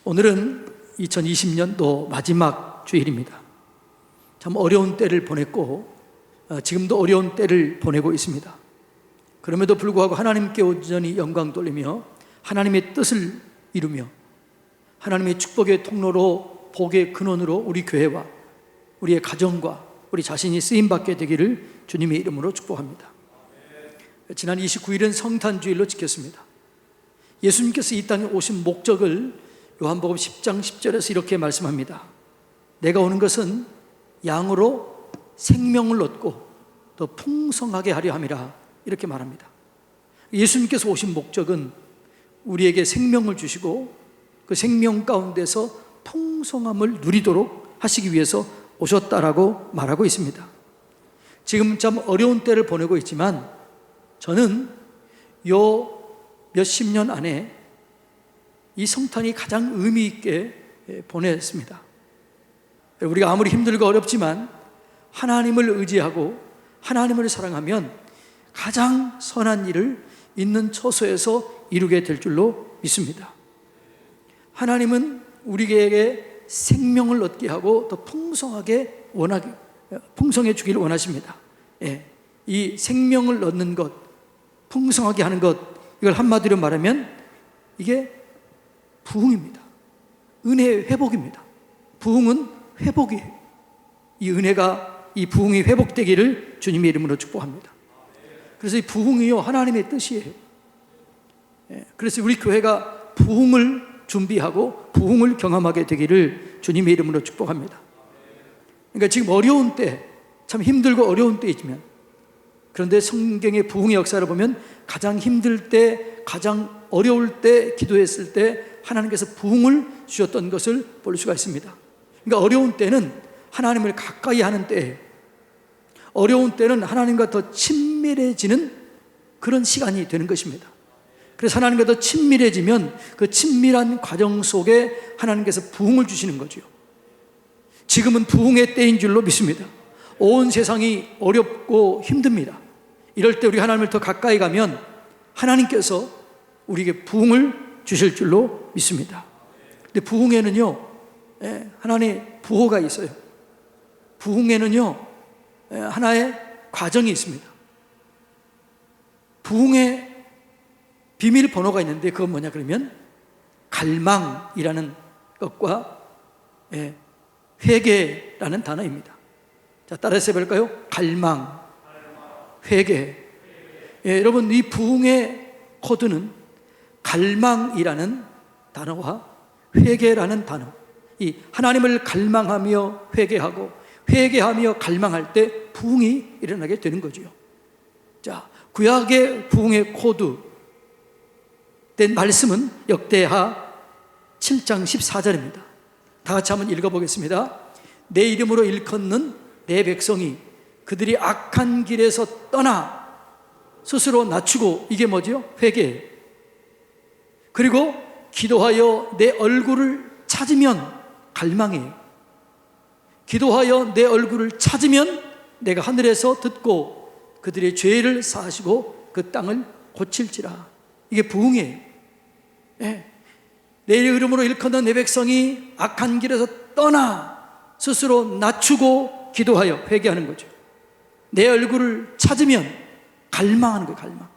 오늘은 2020년도 마지막 주일입니다. 참 어려운 때를 보냈고 지금도 어려운 때를 보내고 있습니다. 그럼에도 불구하고 하나님께 온전히 영광 돌리며 하나님의 뜻을 이루며 하나님의 축복의 통로로 복의 근원으로 우리 교회와 우리의 가정과 우리 자신이 쓰임받게 되기를 주님의 이름으로 축복합니다. 지난 29일은 성탄주일로 지켰습니다. 예수님께서 이 땅에 오신 목적을 요한복음 10장 10절에서 이렇게 말씀합니다. 내가 오는 것은 양으로 생명을 얻고 더 풍성하게 하려 함이라, 이렇게 말합니다. 예수님께서 오신 목적은 우리에게 생명을 주시고 그 생명 가운데서 풍성함을 누리도록 하시기 위해서 오셨다라고 말하고 있습니다. 지금 참 어려운 때를 보내고 있지만 저는 요 몇십 년 안에 이 성탄이 가장 의미 있게 보냈습니다. 우리가 아무리 힘들고 어렵지만 하나님을 의지하고 하나님을 사랑하면 가장 선한 일을 있는 처소에서 이루게 될 줄로 믿습니다. 하나님은 우리에게 생명을 얻게 하고 더 풍성해 주기를 원하십니다. 이 생명을 얻는 것, 풍성하게 하는 것, 이걸 한마디로 말하면 이게 부흥입니다. 은혜의 회복입니다. 부흥은 회복이에요. 이 은혜가, 이 부흥이 회복되기를 주님의 이름으로 축복합니다. 그래서 이 부흥이요, 하나님의 뜻이에요. 그래서 우리 교회가 부흥을 준비하고 부흥을 경험하게 되기를 주님의 이름으로 축복합니다. 그러니까 지금 어려운 때, 참 힘들고 어려운 때이지만, 그런데 성경의 부흥의 역사를 보면 가장 힘들 때, 가장 어려울 때, 기도했을 때 하나님께서 부흥을 주셨던 것을 볼 수가 있습니다. 그러니까 어려운 때는 하나님을 가까이 하는 때예요. 어려운 때는 하나님과 더 친밀해지는 그런 시간이 되는 것입니다. 그래서 하나님과 더 친밀해지면 그 친밀한 과정 속에 하나님께서 부흥을 주시는 거죠. 지금은 부흥의 때인 줄로 믿습니다. 온 세상이 어렵고 힘듭니다. 이럴 때 우리 하나님을 더 가까이 가면 하나님께서 우리에게 부흥을 주실 줄로 믿습니다. 근데 부흥에는요, 하나님의 부호가 있어요. 부흥에는요, 하나의 과정이 있습니다. 부흥의 비밀 번호가 있는데 그건 뭐냐 그러면 갈망이라는 것과 회개라는 단어입니다. 자, 따라서 해볼까요? 갈망, 회개. 여러분, 이 부흥의 코드는 갈망이라는 단어와 회개라는 단어, 이 하나님을 갈망하며 회개하고 회개하며 갈망할 때 부흥이 일어나게 되는 거죠. 자, 구약의 부흥의 코드 된 말씀은 역대하 7장 14절입니다. 다 같이 한번 읽어보겠습니다. 내 이름으로 일컫는 내 백성이 그들이 악한 길에서 떠나 스스로 낮추고, 이게 뭐죠? 회개. 그리고 기도하여 내 얼굴을 찾으면, 갈망이에요. 기도하여 내 얼굴을 찾으면 내가 하늘에서 듣고 그들의 죄를 사하시고 그 땅을 고칠지라. 이게 부흥이에요. 내 이름으로 일컫는 내 백성이 악한 길에서 떠나 스스로 낮추고 기도하여 회개하는 거죠. 내 얼굴을 찾으면 갈망하는 거예요. 갈망.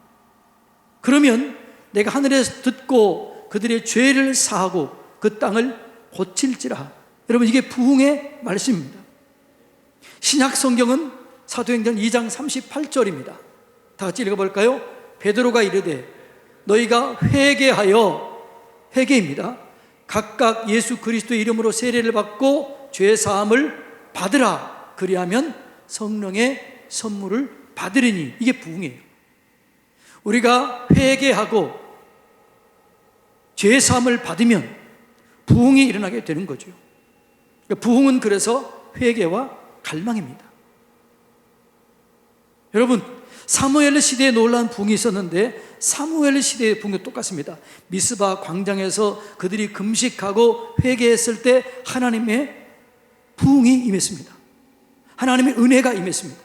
그러면 내가 하늘에서 듣고 그들의 죄를 사하고 그 땅을 고칠지라. 여러분, 이게 부흥의 말씀입니다. 신약 성경은 사도행전 2장 38절입니다. 다 같이 읽어볼까요? 베드로가 이르되 너희가 회개하여, 회개입니다, 각각 예수 그리스도의 이름으로 세례를 받고 죄 사함을 받으라. 그리하면 성령의 선물을 받으리니. 이게 부흥이에요. 우리가 회개하고 죄 사함을 받으면 부흥이 일어나게 되는 거죠. 부흥은 그래서 회개와 갈망입니다. 여러분, 사무엘 시대에 놀라운 부흥이 있었는데 사무엘 시대의 부흥도 똑같습니다. 미스바 광장에서 그들이 금식하고 회개했을 때 하나님의 부흥이 임했습니다. 하나님의 은혜가 임했습니다.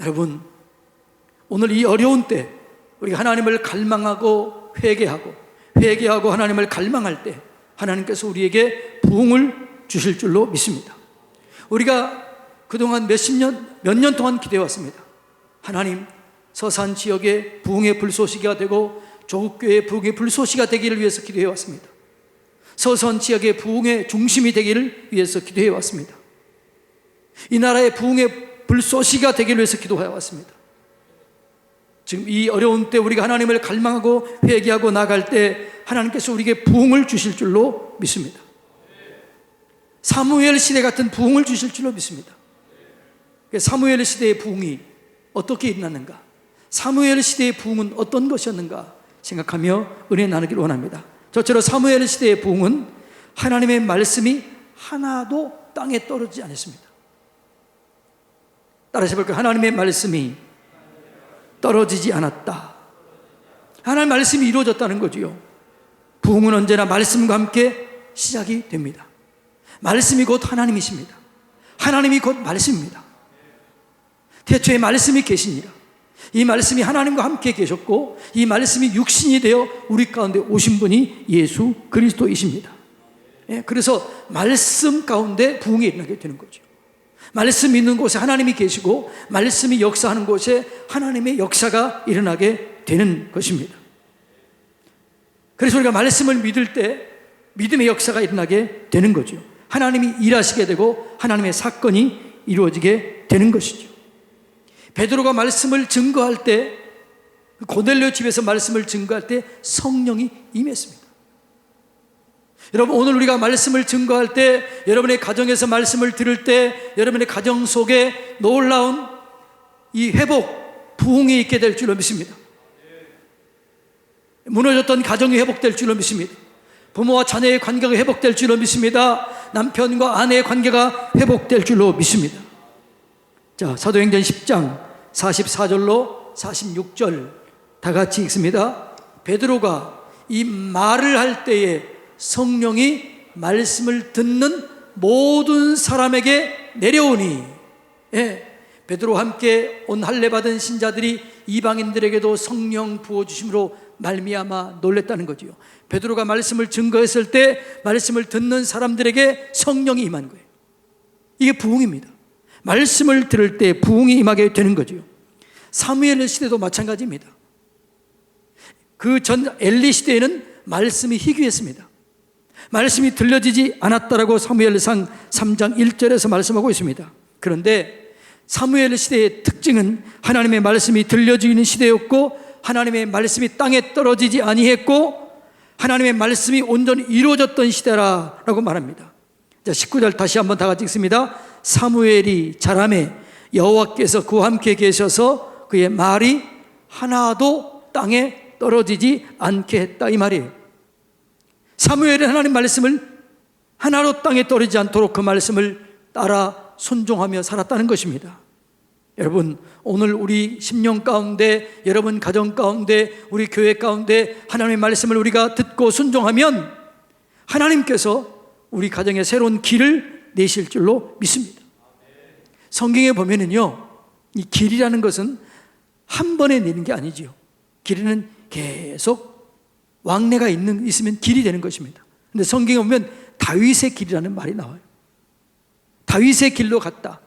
여러분, 오늘 이 어려운 때 우리가 하나님을 갈망하고 회개하고 하나님을 갈망할 때 하나님께서 우리에게 부흥을 주실 줄로 믿습니다. 우리가 그동안 몇 년 동안 기대해왔습니다. 하나님, 서산 지역의 부흥의 불쏘시개가 되고 조국교회의 부흥의 불쏘시개가 되기를 위해서 기도해왔습니다. 서선 지역의 부흥의 중심이 되기를 위해서 기도해왔습니다. 이 나라의 부흥의 불쏘시개가 되기를 위해서 기도해왔습니다. 지금 이 어려운 때 우리가 하나님을 갈망하고 회개하고 나갈 때 하나님께서 우리에게 부흥을 주실 줄로 믿습니다. 사무엘 시대 같은 부흥을 주실 줄로 믿습니다. 사무엘 시대의 부흥이 어떻게 일어났는가, 사무엘 시대의 부흥은 어떤 것이었는가 생각하며 은혜 나누기를 원합니다. 저처럼 사무엘 시대의 부흥은 하나님의 말씀이 하나도 땅에 떨어지지 않았습니다. 따라서 볼까요? 하나님의 말씀이 떨어지지 않았다. 하나님의 말씀이 이루어졌다는 거지요. 부흥은 언제나 말씀과 함께 시작이 됩니다. 말씀이 곧 하나님이십니다. 하나님이 곧 말씀입니다. 태초에 말씀이 계시니라. 이 말씀이 하나님과 함께 계셨고 이 말씀이 육신이 되어 우리 가운데 오신 분이 예수 그리스도이십니다. 그래서 말씀 가운데 부흥이 일어나게 되는 거죠. 말씀이 있는 곳에 하나님이 계시고 말씀이 역사하는 곳에 하나님의 역사가 일어나게 되는 것입니다. 그래서 우리가 말씀을 믿을 때 믿음의 역사가 일어나게 되는 거죠. 하나님이 일하시게 되고 하나님의 사건이 이루어지게 되는 것이죠. 베드로가 말씀을 증거할 때, 고넬료 집에서 말씀을 증거할 때 성령이 임했습니다. 여러분, 오늘 우리가 말씀을 증거할 때, 여러분의 가정에서 말씀을 들을 때 여러분의 가정 속에 놀라운 이 회복, 부흥이 있게 될 줄로 믿습니다. 무너졌던 가정이 회복될 줄로 믿습니다. 부모와 자녀의 관계가 회복될 줄로 믿습니다. 남편과 아내의 관계가 회복될 줄로 믿습니다. 자, 사도행전 10장 44절로 46절 다 같이 읽습니다. 베드로가 이 말을 할 때에 성령이 말씀을 듣는 모든 사람에게 내려오니, 베드로와 함께 온 할례 받은 신자들이 이방인들에게도 성령 부어주심으로 말미암아 놀랬다는 거지요. 베드로가 말씀을 증거했을 때 말씀을 듣는 사람들에게 성령이 임한 거예요. 이게 부흥입니다. 말씀을 들을 때 부흥이 임하게 되는 거죠. 사무엘 시대도 마찬가지입니다. 그 전 엘리 시대에는 말씀이 희귀했습니다. 말씀이 들려지지 않았다라고 사무엘상 3장 1절에서 말씀하고 있습니다. 그런데 사무엘 시대의 특징은 하나님의 말씀이 들려지는 시대였고 하나님의 말씀이 땅에 떨어지지 아니했고 하나님의 말씀이 온전히 이루어졌던 시대라고 말합니다. 자, 19절 다시 한번 다 같이 읽습니다. 사무엘이 자라매 여호와께서 그와 함께 계셔서 그의 말이 하나도 땅에 떨어지지 않게 했다, 이 말이에요. 사무엘은 하나님 말씀을 하나도 땅에 떨어지지 않도록 그 말씀을 따라 순종하며 살았다는 것입니다. 여러분, 오늘 우리 심령 가운데, 여러분 가정 가운데, 우리 교회 가운데 하나님의 말씀을 우리가 듣고 순종하면 하나님께서 우리 가정에 새로운 길을 내실 줄로 믿습니다. 성경에 보면은요, 이 길이라는 것은 한 번에 내는 게 아니지요. 길이는 계속 왕래가 있으면 길이 되는 것입니다. 근데 성경에 보면 다윗의 길이라는 말이 나와요. 다윗의 길로 갔다.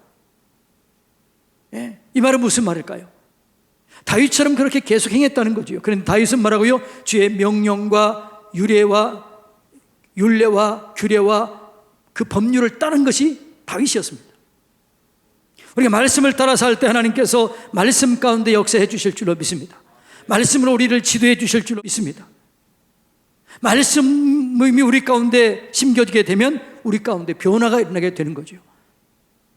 이 말은 무슨 말일까요? 다윗처럼 그렇게 계속 행했다는 거죠. 그런데 다윗은 뭐라고요? 주의 명령과 율례와 규례와 그 법률을 따른 것이 다윗이었습니다. 우리가 말씀을 따라서 할 때 하나님께서 말씀 가운데 역사해 주실 줄로 믿습니다. 말씀으로 우리를 지도해 주실 줄로 믿습니다. 말씀이 우리 가운데 심겨지게 되면 우리 가운데 변화가 일어나게 되는 거죠.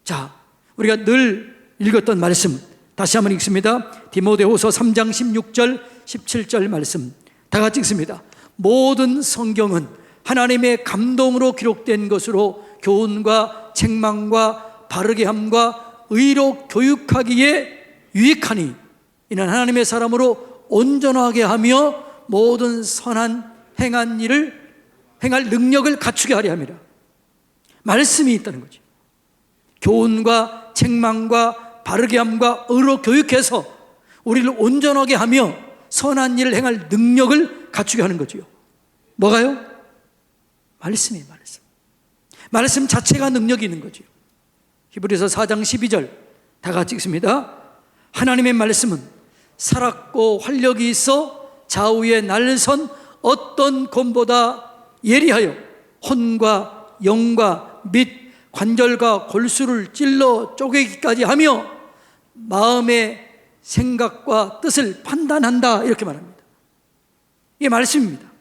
자, 우리가 늘 읽었던 말씀 다시 한번 읽습니다. 디모데후서 3장 16절 17절 말씀 다 같이 읽습니다. 모든 성경은 하나님의 감동으로 기록된 것으로 교훈과 책망과 바르게 함과 의로 교육하기에 유익하니 이는 하나님의 사람으로 온전하게 하며 모든 선한 행한 일을 행할 능력을 갖추게 하려 함이라. 말씀이 있다는 거죠. 교훈과 책망과 바르게 함과 의로 교육해서 우리를 온전하게 하며 선한 일을 행할 능력을 갖추게 하는 거죠. 뭐가요? 말씀이에요. 말씀 자체가 능력이 있는 거죠. 히브리서 4장 12절 다 같이 읽습니다. 하나님의 말씀은 살았고 활력이 있어 좌우에 날선 어떤 검보다 예리하여 혼과 영과 및 관절과 골수를 찔러 쪼개기까지 하며 마음의 생각과 뜻을 판단한다, 이렇게 말합니다. 이게 말씀입니다.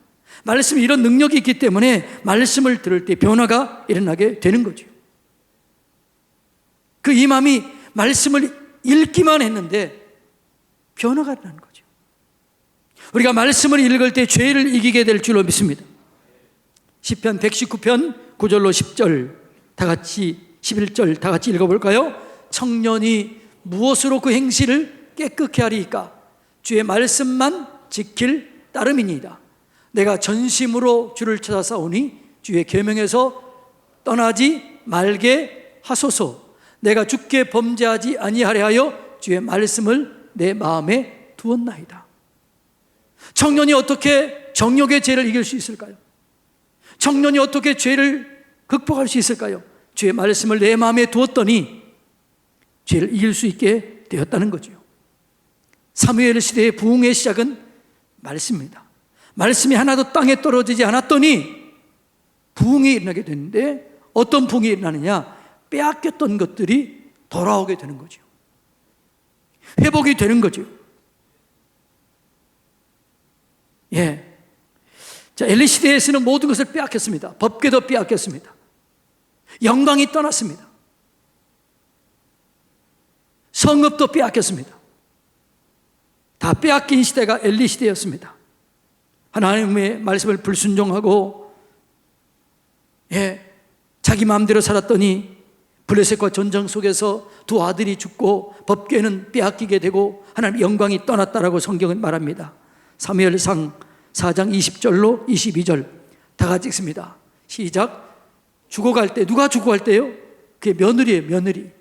말씀이 이런 능력이 있기 때문에 말씀을 들을 때 변화가 일어나게 되는 거죠. 그 이맘이 말씀을 읽기만 했는데 변화가 일어나는 거죠. 우리가 말씀을 읽을 때 죄를 이기게 될 줄로 믿습니다. 시편 119편 9절로 10절 다 같이 11절 다 같이 읽어볼까요? 청년이 무엇으로 그 행실을 깨끗게 하리이까? 주의 말씀만 지킬 따름이니이다. 내가 전심으로 주를 찾아싸우니 주의 계명에서 떠나지 말게 하소서. 내가 주께 범죄하지 아니하려 하여 주의 말씀을 내 마음에 두었나이다. 청년이 어떻게 정욕의 죄를 이길 수 있을까요? 청년이 어떻게 죄를 극복할 수 있을까요? 주의 말씀을 내 마음에 두었더니 죄를 이길 수 있게 되었다는 거죠. 사무엘 시대의 부흥의 시작은 말씀입니다. 말씀이 하나도 땅에 떨어지지 않았더니 부흥이 일어나게 됐는데, 어떤 부흥이 일어나느냐? 빼앗겼던 것들이 돌아오게 되는 거죠. 회복이 되는 거죠. 예. 자, 엘리 시대에서는 모든 것을 빼앗겼습니다. 법궤도 빼앗겼습니다. 영광이 떠났습니다. 성읍도 빼앗겼습니다. 다 빼앗긴 시대가 엘리 시대였습니다. 하나님의 말씀을 불순종하고 자기 마음대로 살았더니 블레셋과 전쟁 속에서 두 아들이 죽고 법궤는 빼앗기게 되고 하나님의 영광이 떠났다라고 성경은 말합니다. 사무엘상 4장 20절로 22절 다 같이 읽습니다. 시작. 죽어갈 때, 누가 죽어갈 때요? 그게 며느리예요.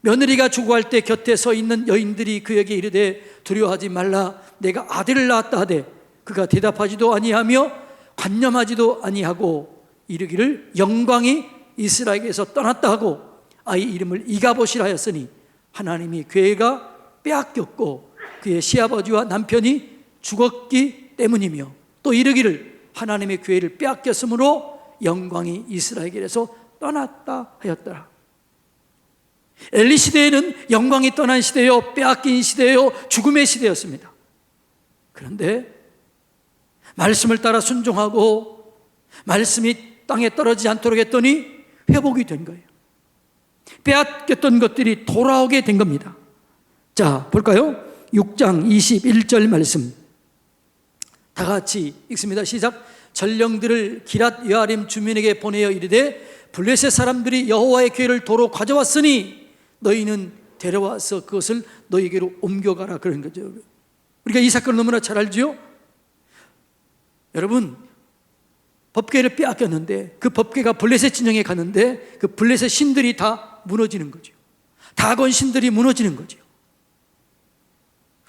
며느리가 죽어갈 때 곁에 서 있는 여인들이 그에게 이르되 두려워하지 말라, 내가 아들을 낳았다 하되 그가 대답하지도 아니하며 관념하지도 아니하고 이르기를 영광이 이스라엘에게서 떠났다 하고 아이 이름을 이가봇이라 하였으니 하나님이 그애가 빼앗겼고 그의 시아버지와 남편이 죽었기 때문이며, 또 이르기를 하나님의 그 애를 빼앗겼으므로 영광이 이스라엘에게서 떠났다 하였더라. 엘리 시대에는 영광이 떠난 시대요, 빼앗긴 시대요, 죽음의 시대였습니다. 그런데 말씀을 따라 순종하고 말씀이 땅에 떨어지지 않도록 했더니 회복이 된 거예요. 빼앗겼던 것들이 돌아오게 된 겁니다. 자, 볼까요? 6장 21절 말씀 다 같이 읽습니다. 시작. 전령들을 기랏 여아림 주민에게 보내어 이르되 블레셋 사람들이 여호와의 궤를 도로 가져왔으니 너희는 데려와서 그것을 너희에게로 옮겨가라, 그런 거죠. 우리가 이 사건을 너무나 잘 알죠. 여러분, 법궤를 빼앗겼는데 그 법궤가 블레셋 진영에 가는데 그 블레셋 신들이 다 무너지는 거죠. 다곤 신들이 무너지는 거죠.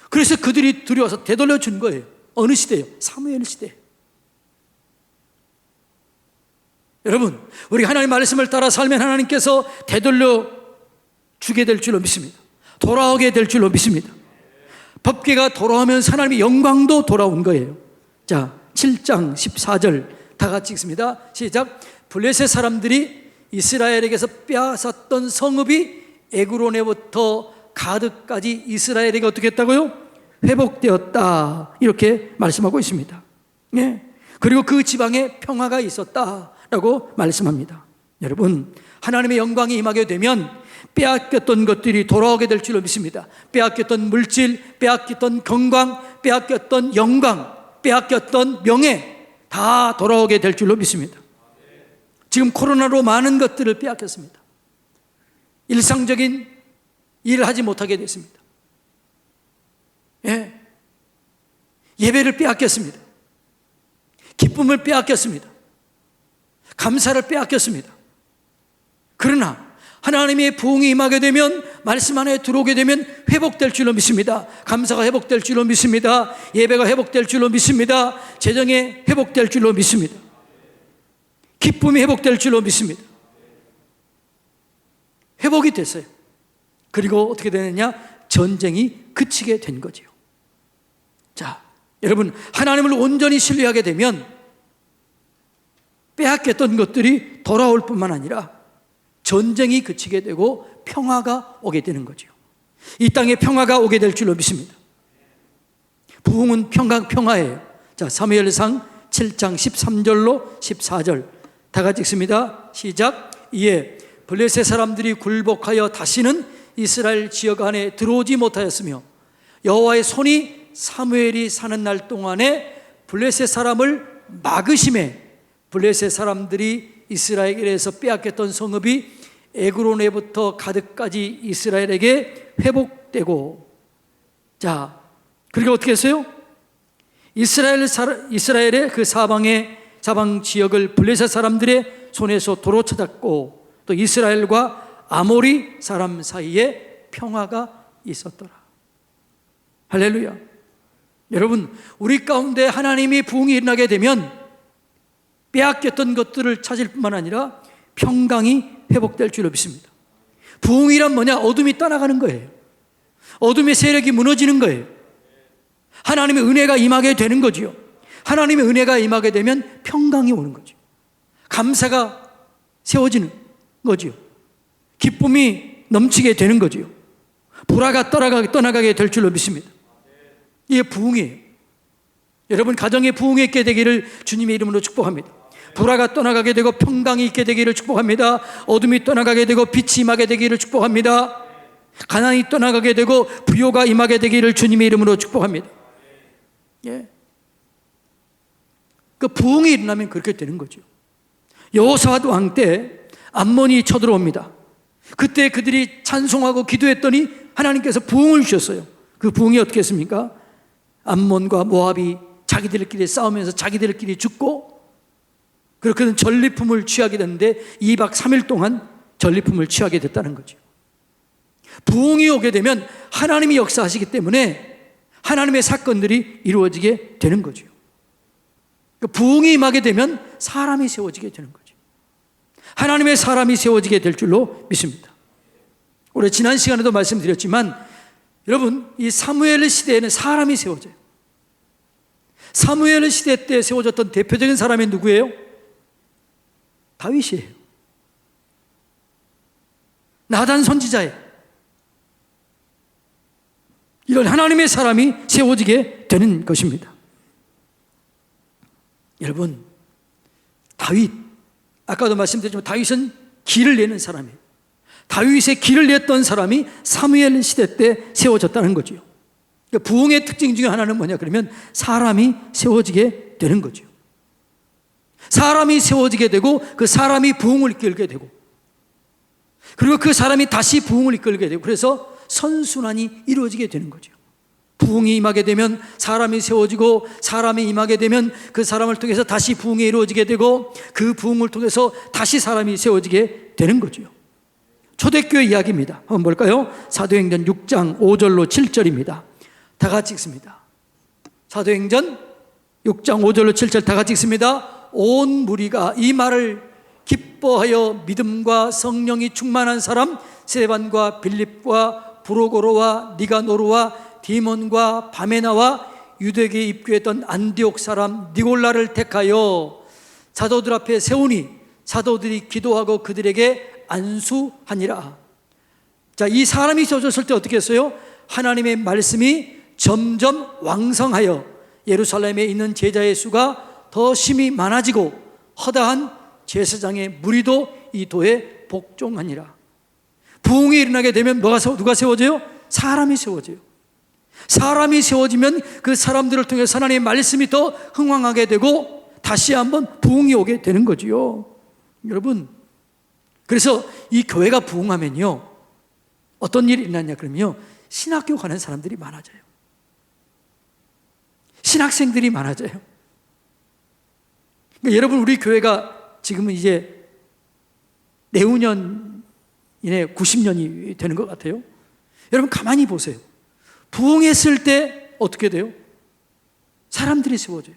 그래서 그들이 들여와서 되돌려 준 거예요. 어느 시대요? 사무엘 시대. 여러분, 우리 하나님의 말씀을 따라 살면 하나님께서 되돌려 주게 될 줄로 믿습니다. 돌아오게 될 줄로 믿습니다. 법궤가 돌아오면 하나님의 영광도 돌아온 거예요. 자, 7장 14절 다 같이 읽습니다. 시작. 블레셋 사람들이 이스라엘에게서 빼앗았던 성읍이 에그론에부터 가드까지 이스라엘에게 어떻게 했다고요? 회복되었다, 이렇게 말씀하고 있습니다. 그리고 그 지방에 평화가 있었다라고 말씀합니다. 여러분, 하나님의 영광이 임하게 되면 빼앗겼던 것들이 돌아오게 될 줄로 믿습니다. 빼앗겼던 물질, 빼앗겼던 건강, 빼앗겼던 영광, 빼앗겼던 명예 다 돌아오게 될 줄로 믿습니다. 지금 코로나로 많은 것들을 빼앗겼습니다. 일상적인 일을 하지 못하게 됐습니다. 예배를 빼앗겼습니다. 기쁨을 빼앗겼습니다. 감사를 빼앗겼습니다. 그러나 하나님의 부흥이 임하게 되면, 말씀 안에 들어오게 되면 회복될 줄로 믿습니다. 감사가 회복될 줄로 믿습니다. 예배가 회복될 줄로 믿습니다. 재정이 회복될 줄로 믿습니다. 기쁨이 회복될 줄로 믿습니다. 회복이 됐어요. 그리고 어떻게 되느냐? 전쟁이 그치게 된 거지요. 자, 여러분, 하나님을 온전히 신뢰하게 되면 빼앗겼던 것들이 돌아올 뿐만 아니라 전쟁이 그치게 되고 평화가 오게 되는 거죠. 이 땅에 평화가 오게 될 줄로 믿습니다. 부흥은 평화예요. 자, 사무엘상 7장 13절로 14절 다 같이 읽습니다. 시작. 이에 블레셋 사람들이 굴복하여 다시는 이스라엘 지역 안에 들어오지 못하였으며 여호와의 손이 사무엘이 사는 날 동안에 블레셋 사람을 막으심에 블레셋 사람들이 이스라엘에서 빼앗겼던 성읍이 에그론에부터 가드까지 이스라엘에게 회복되고, 자, 그리고 어떻게 했어요? 이스라엘의 그 사방 지역을 블레셋 사람들의 손에서 도로 찾았고, 또 이스라엘과 아모리 사람 사이에 평화가 있었더라. 할렐루야. 여러분, 우리 가운데 하나님이 부흥이 일어나게 되면 빼앗겼던 것들을 찾을 뿐만 아니라 평강이 회복될 줄로 믿습니다. 부흥이란 뭐냐? 어둠이 떠나가는 거예요. 어둠의 세력이 무너지는 거예요. 하나님의 은혜가 임하게 되는 거지요. 하나님의 은혜가 임하게 되면 평강이 오는 거죠. 감사가 세워지는 거지요. 기쁨이 넘치게 되는 거지요. 불화가 떠나가게 될 줄로 믿습니다. 이게 부흥이에요. 여러분, 가정에 부흥이 있게 되기를 주님의 이름으로 축복합니다. 불화가 떠나가게 되고 평강이 있게 되기를 축복합니다. 어둠이 떠나가게 되고 빛이 임하게 되기를 축복합니다. 가난이 떠나가게 되고 부요가 임하게 되기를 주님의 이름으로 축복합니다. 예. 그 부흥이 일어나면 그렇게 되는 거죠. 여호사밧 왕 때 암몬이 쳐들어옵니다. 그때 그들이 찬송하고 기도했더니 하나님께서 부흥을 주셨어요. 그 부흥이 어떻게 했습니까? 암몬과 모압이 자기들끼리 싸우면서 자기들끼리 죽고, 그렇게는 전리품을 취하게 됐는데 2박 3일 동안 전리품을 취하게 됐다는 거죠. 부흥이 오게 되면 하나님이 역사하시기 때문에 하나님의 사건들이 이루어지게 되는 거죠. 부흥이 임하게 되면 사람이 세워지게 되는 거죠. 하나님의 사람이 세워지게 될 줄로 믿습니다. 우리 지난 시간에도 말씀드렸지만, 여러분, 이 사무엘 시대에는 사람이 세워져요. 사무엘 시대 때 세워졌던 대표적인 사람이 누구예요? 다윗이에요. 나단 선지자예요. 이런 하나님의 사람이 세워지게 되는 것입니다. 여러분, 다윗, 아까도 말씀드렸지만 다윗은 길을 내는 사람이에요. 다윗의 길을 냈던 사람이 사무엘 시대 때 세워졌다는 거죠. 그러니까 부흥의 특징 중에 하나는 뭐냐 그러면 사람이 세워지게 되는 거죠. 사람이 세워지게 되고 그 사람이 부흥을 이끌게 되고, 그리고 그 사람이 다시 부흥을 이끌게 되고, 그래서 선순환이 이루어지게 되는 거죠. 부흥이 임하게 되면 사람이 세워지고, 사람이 임하게 되면 그 사람을 통해서 다시 부흥이 이루어지게 되고, 그 부흥을 통해서 다시 사람이 세워지게 되는 거죠. 초대교회 이야기입니다. 한번 볼까요? 사도행전 6장 5절로 7절입니다. 다 같이 읽습니다. 사도행전 6장 5절로 7절 다 같이 읽습니다. 온 무리가 이 말을 기뻐하여 믿음과 성령이 충만한 사람 스데반과 빌립과 브로고로와 니가노르와 디몬과 바메나와 유대교에 입교했던 안디옥 사람 니골라를 택하여 사도들 앞에 세우니 사도들이 기도하고 그들에게 안수하니라. 자, 이 사람이 세워졌을 때 어떻게 했어요? 하나님의 말씀이 점점 왕성하여 예루살렘에 있는 제자의 수가 더 심히 많아지고 허다한 제사장의 무리도 이 도에 복종하니라. 부흥이 일어나게 되면 누가 세워져요? 사람이 세워져요. 사람이 세워지면 그 사람들을 통해서 하나님의 말씀이 더 흥왕하게 되고 다시 한번 부흥이 오게 되는 거지요. 여러분, 그래서 이 교회가 부흥하면요 어떤 일이 일어나냐 그러면요, 신학교 가는 사람들이 많아져요. 신학생들이 많아져요. 그러니까 여러분, 우리 교회가 지금은 이제 내후년 이내 90년이 되는 것 같아요. 여러분 가만히 보세요. 부흥했을 때 어떻게 돼요? 사람들이 세워져요.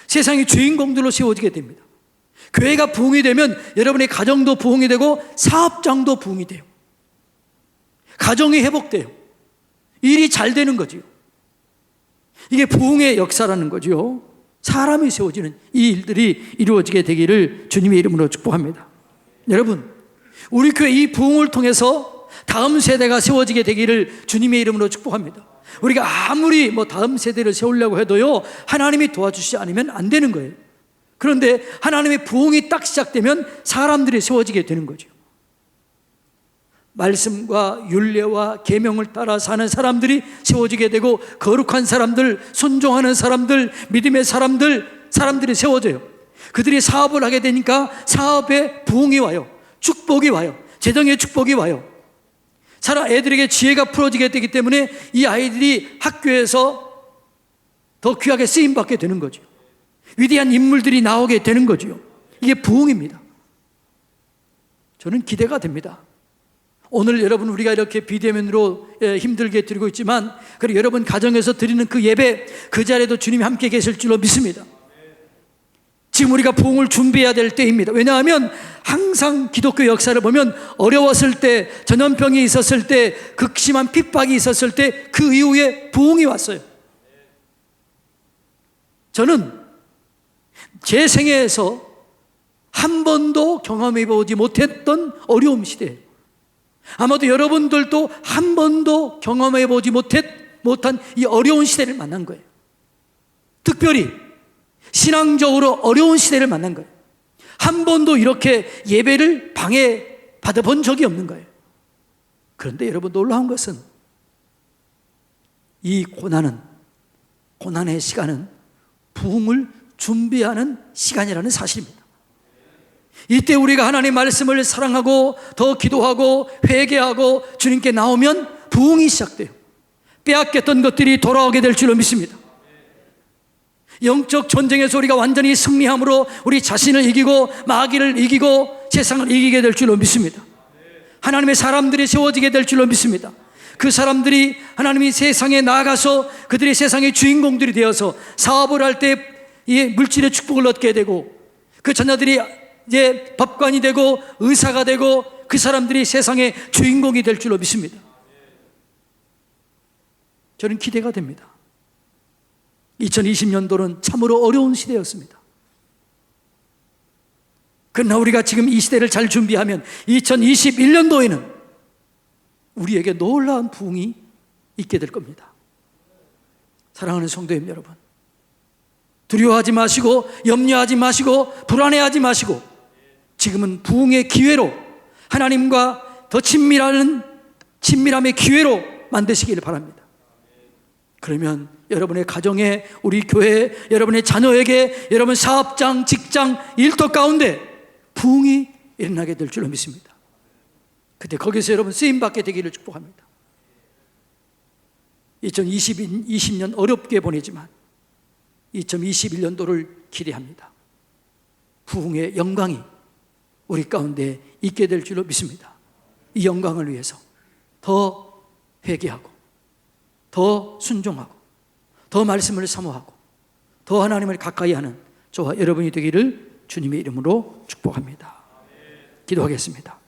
세상의 주인공들로 세워지게 됩니다. 교회가 부흥이 되면 여러분의 가정도 부흥이 되고 사업장도 부흥이 돼요. 가정이 회복돼요. 일이 잘 되는 거지요. 이게 부흥의 역사라는 거죠. 사람이 세워지는 이 일들이 이루어지게 되기를 주님의 이름으로 축복합니다. 여러분, 우리 교회 이 부흥을 통해서 다음 세대가 세워지게 되기를 주님의 이름으로 축복합니다. 우리가 아무리 다음 세대를 세우려고 해도요, 하나님이 도와주시지 않으면 안 되는 거예요. 그런데 하나님의 부흥이 딱 시작되면 사람들이 세워지게 되는 거죠. 말씀과 율례와 계명을 따라 사는 사람들이 세워지게 되고, 거룩한 사람들, 순종하는 사람들, 믿음의 사람들이 세워져요. 그들이 사업을 하게 되니까 사업에 부흥이 와요. 축복이 와요. 재정의 축복이 와요. 애들에게 지혜가 풀어지게 되기 때문에 이 아이들이 학교에서 더 귀하게 쓰임받게 되는 거죠. 위대한 인물들이 나오게 되는 거죠. 이게 부흥입니다. 저는 기대가 됩니다. 오늘 여러분, 우리가 이렇게 비대면으로 힘들게 드리고 있지만, 그리고 여러분 가정에서 드리는 그 예배, 그 자리에도 주님이 함께 계실 줄로 믿습니다. 지금 우리가 부흥을 준비해야 될 때입니다. 왜냐하면 항상 기독교 역사를 보면 어려웠을 때, 전염병이 있었을 때, 극심한 핍박이 있었을 때 그 이후에 부흥이 왔어요. 저는 제 생애에서 한 번도 경험해 보지 못했던 어려움 시대예요. 아마도 여러분들도 한 번도 경험해 보지 못한 이 어려운 시대를 만난 거예요. 특별히 신앙적으로 어려운 시대를 만난 거예요. 한 번도 이렇게 예배를 방해받아 본 적이 없는 거예요. 그런데 여러분, 놀라운 것은 이 고난의 시간은 부흥을 준비하는 시간이라는 사실입니다. 이때 우리가 하나님의 말씀을 사랑하고 더 기도하고 회개하고 주님께 나오면 부흥이 시작돼요. 빼앗겼던 것들이 돌아오게 될 줄로 믿습니다. 영적 전쟁에서 우리가 완전히 승리함으로 우리 자신을 이기고 마귀를 이기고 세상을 이기게 될 줄로 믿습니다. 하나님의 사람들이 세워지게 될 줄로 믿습니다. 그 사람들이 하나님이 세상에 나아가서 그들이 세상의 주인공들이 되어서 사업을 할 때 이 물질의 축복을 얻게 되고, 그 자녀들이 이제 법관이 되고 의사가 되고 그 사람들이 세상의 주인공이 될 줄로 믿습니다. 저는 기대가 됩니다. 2020년도는 참으로 어려운 시대였습니다. 그러나 우리가 지금 이 시대를 잘 준비하면 2021년도에는 우리에게 놀라운 부흥이 있게 될 겁니다. 사랑하는 성도님 여러분, 두려워하지 마시고 염려하지 마시고 불안해하지 마시고, 지금은 부흥의 기회로, 하나님과 더 친밀함의 기회로 만드시기를 바랍니다. 그러면 여러분의 가정에, 우리 교회, 여러분의 자녀에게, 여러분 사업장, 직장, 일터 가운데 부흥이 일어나게 될 줄로 믿습니다. 그때 거기서 여러분 쓰임받게 되기를 축복합니다. 2020년 어렵게 보내지만 2021년도를 기대합니다. 부흥의 영광이 우리 가운데 있게 될 줄로 믿습니다. 이 영광을 위해서 더 회개하고 더 순종하고 더 말씀을 사모하고 더 하나님을 가까이 하는 저와 여러분이 되기를 주님의 이름으로 축복합니다. 기도하겠습니다.